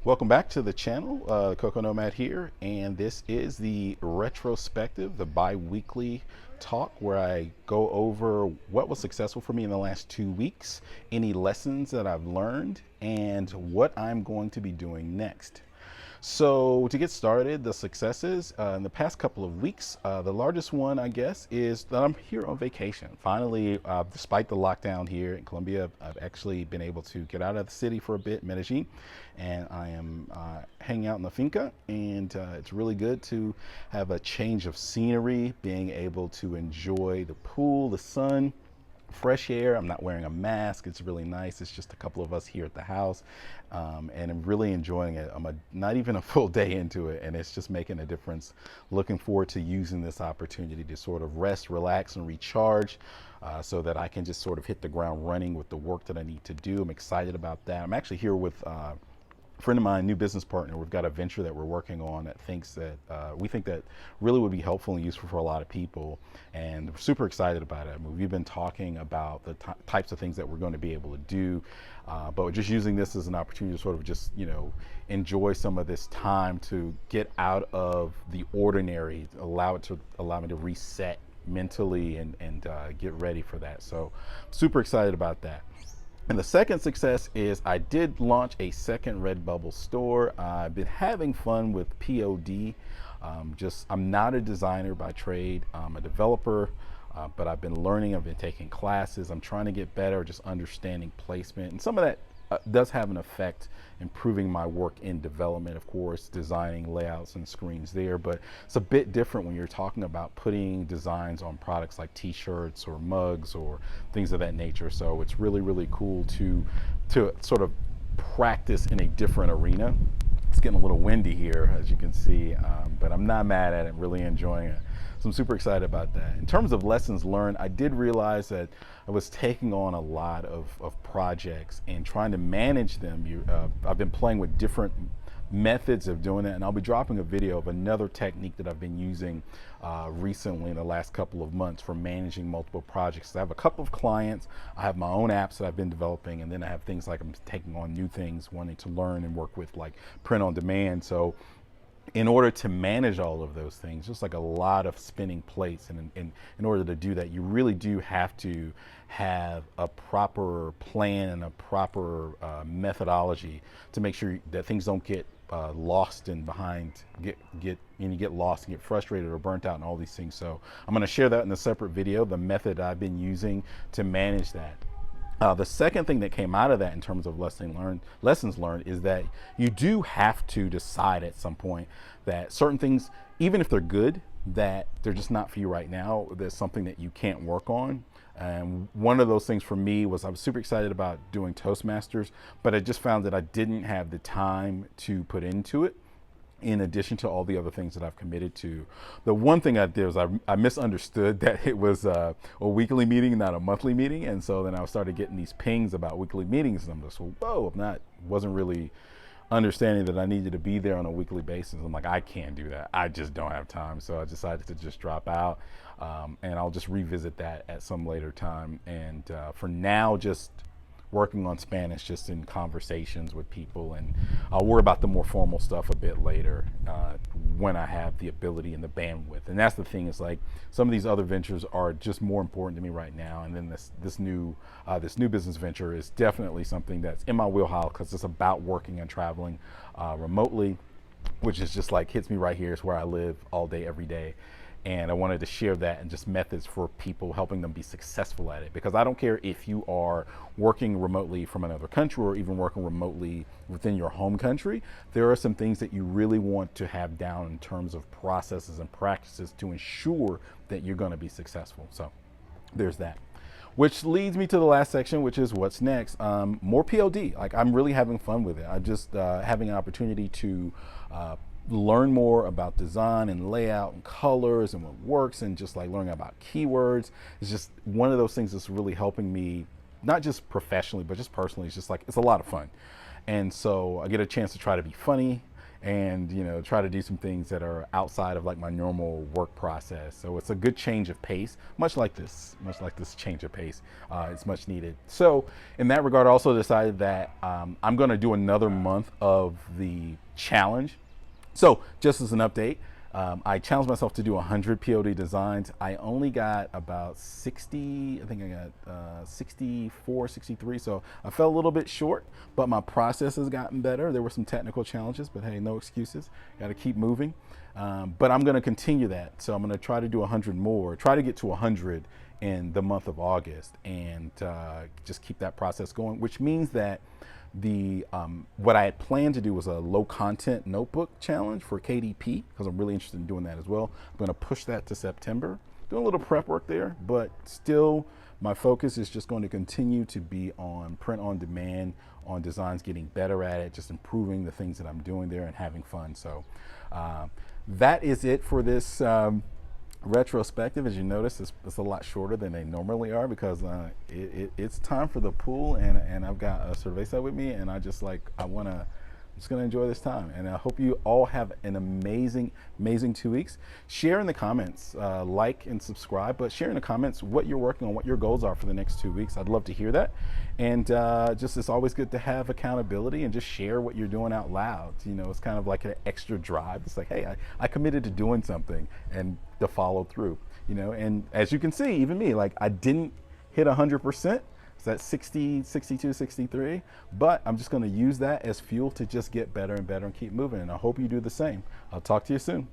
Welcome back to the channel. Coco Nomad here, and this is the Retrospective, the bi-weekly talk where I go over what was successful for me in the last 2 weeks, any lessons that I've learned, and what I'm going to be doing next. So to get started, the successes in the past couple of weeks, the largest one, I guess, is that I'm here on vacation. Finally, despite the lockdown here in Colombia, I've actually been able to get out of the city for a bit, Medellin, and I am hanging out in the finca, and it's really good to have a change of scenery, being able to enjoy the pool, the sun, fresh air. I'm not wearing a mask. It's really nice. It's just a couple of us here at the house, and I'm really enjoying it. not even a full day into it, and it's just making a difference. Looking forward to using this opportunity to sort of rest, relax, and recharge, so that I can just sort of hit the ground running with the work that I need to do. I'm excited about that. I'm actually here with friend of mine, new business partner. We've got a venture that we're working on that we think that really would be helpful and useful for a lot of people, and we're super excited about it. We've been talking about the types of things that we're going to be able to do, but we're just using this as an opportunity to sort of just, enjoy some of this time to get out of the ordinary, allow me to reset mentally and get ready for that. So super excited about that. And the second success is I did launch a second RedBubble store. I've been having fun with POD. I'm not a designer by trade. I'm a developer, but I've been learning. I've been taking classes. I'm trying to get better, just understanding placement. And some of that does have an effect improving my work in development, of course, designing layouts and screens there, but it's a bit different when you're talking about putting designs on products like t-shirts or mugs or things of that nature. So it's really, really cool to sort of practice in a different arena. It's getting a little windy here, as you can see, but I'm not mad at it. I'm really enjoying it. So I'm super excited about that. In terms of lessons learned, I did realize that I was taking on a lot of projects and trying to manage them. I've been playing with different methods of doing that, and I'll be dropping a video of another technique that I've been using recently in the last couple of months for managing multiple projects. I have a couple of clients, I have my own apps that I've been developing, and then I have things like I'm taking on new things, wanting to learn and work with, like print on demand. So in order to manage all of those things, just like a lot of spinning plates, and in order to do that, you really do have to have a proper plan and a proper methodology to make sure that things don't get lost and you get lost and get frustrated or burnt out and all these things. So I'm going to share that in a separate video, the method I've been using to manage that. The second thing that came out of that in terms of lessons learned is that you do have to decide at some point that certain things, even if they're good, that they're just not for you right now. There's something that you can't work on. And one of those things for me was I was super excited about doing Toastmasters, but I just found that I didn't have the time to put into it, in addition to all the other things that I've committed to. The one thing I did was I misunderstood that it was a weekly meeting, not a monthly meeting. And so then I started getting these pings about weekly meetings, and I'm just, whoa, wasn't really understanding that I needed to be there on a weekly basis. I'm like, I can't do that. I just don't have time. So I decided to just drop out, and I'll just revisit that at some later time. And for now, just working on Spanish, just in conversations with people, and I'll worry about the more formal stuff a bit later when I have the ability and the bandwidth. And that's the thing, is like some of these other ventures are just more important to me right now, and then this new business venture is definitely something that's in my wheelhouse, because it's about working and traveling remotely, which is just like hits me right here. It's where I live all day, every day. And I wanted to share that and just methods for people, helping them be successful at it. Because I don't care if you are working remotely from another country or even working remotely within your home country, there are some things that you really want to have down in terms of processes and practices to ensure that you're going to be successful. So there's that. Which leads me to the last section, which is what's next. More POD. Like, I'm really having fun with it. I'm just having an opportunity to learn more about design and layout and colors and what works, and just like learning about keywords. It's just one of those things that's really helping me, not just professionally, but just personally. It's just like, it's a lot of fun. And so I get a chance to try to be funny and try to do some things that are outside of like my normal work process. So it's a good change of pace, much like this change of pace. It's much needed. So in that regard, I also decided that I'm going to do another month of the challenge. So just as an update, I challenged myself to do 100 POD designs. I only got about 60, I think I got 64, 63. So I fell a little bit short, but my process has gotten better. There were some technical challenges, but hey, no excuses. Got to keep moving. But I'm going to continue that. So I'm going to try to do 100 more, try to get to 100 in the month of August, and just keep that process going, which means that what I had planned to do was a low content notebook challenge for KDP, because I'm really interested in doing that as well. I'm going to push that to September, doing a little prep work there, but still my focus is just going to continue to be on print on demand, on designs, getting better at it, just improving the things that I'm doing there and having fun. So that is it for this retrospective. As you notice, it's a lot shorter than they normally are, because it's time for the pool, and I've got a cerveza with me, and I'm just gonna enjoy this time, and I hope you all have an amazing 2 weeks. Share in the comments, like and subscribe, but share in the comments what you're working on, what your goals are for the next 2 weeks. I'd love to hear that. And just, it's always good to have accountability and just share what you're doing out loud. It's kind of like an extra drive. It's like, hey, I committed to doing something, and to follow through. And as you can see, even me, like, I didn't hit 100%. It's at 60, 62, 63, but I'm just going to use that as fuel to just get better and better and keep moving. And I hope you do the same. I'll talk to you soon.